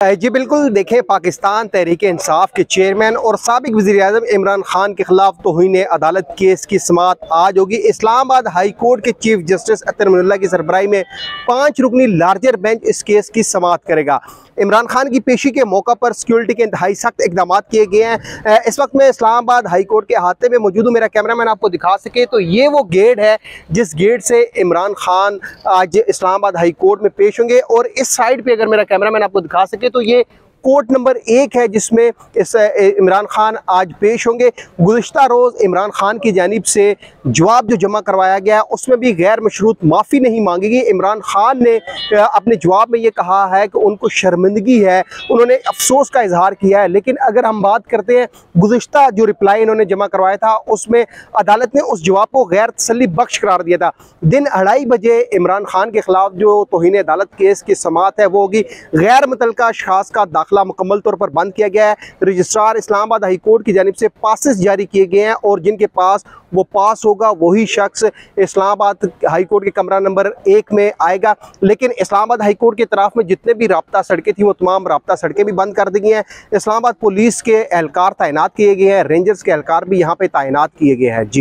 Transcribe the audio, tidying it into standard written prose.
जी बिल्कुल, देखें, पाकिस्तान तहरीक इंसाफ के चेयरमैन और साबिक वज़ीर-ए-आज़म इमरान खान के खिलाफ तौहीन अदालत केस की समाअत आज होगी। इस्लामाबाद हाई कोर्ट के चीफ जस्टिस अतर मुल्ला की सरबराही में 5 रुकनी लार्जर बेंच इस केस की समाअत करेगा। इमरान खान की पेशी के मौका पर सिक्योरिटी के इंतहाई सख्त इकदाम किए गए हैं। इस वक्त मैं इस्लामाबाद हाई कोर्ट के अहाते में मौजूद हूँ। मेरा कैमरामैन आपको दिखा सके तो ये वो गेट है जिस गेट से इमरान खान आज इस्लामाबाद हाई कोर्ट में पेश होंगे, और इस साइड पे अगर मेरा कैमरामैन आपको दिखा सके तो ये कोर्ट नंबर 1 है जिसमें इमरान खान आज पेश होंगे। गुज़िश्ता रोज़ इमरान खान की जानिब से जवाब जो जमा करवाया गया है उसमें भी गैर मशरूत माफ़ी नहीं मांगी गई। इमरान खान ने अपने जवाब में ये कहा है कि उनको शर्मिंदगी है, उन्होंने अफसोस का इजहार किया है। लेकिन अगर हम बात करते हैं गुज़िश्ता जो रिप्लाई इन्होंने जमा करवाया था उसमें अदालत ने उस जवाब को गैर तसल्ली बख्श करार दिया था। दिन 2:30 बजे इमरान खान के खिलाफ जो तौहीन अदालत केस की समाअत है वो होगी। गैर मुतल्लका अशखास का दाखिला मुकम्मल तौर पर बंद किया गया है। रजिस्ट्रार इस्लामाबाद हाई कोर्ट की जानिब से पासेस जारी किए गए हैं और जिनके पास वो पास होगा वही शख्स इस्लामाबाद हाई कोर्ट के कमरा नंबर 1 में आएगा। लेकिन इस्लामाबाद हाई कोर्ट की तरफ में जितने भी राब्ता सड़कें थी वो तमाम राब्ता सड़कें भी बंद कर दी गई हैं। इस्लामाबाद पुलिस के एहलकार तैनात किए गए हैं, रेंजर्स के एहलकार भी यहाँ पे तैनात किए गए हैं। जी।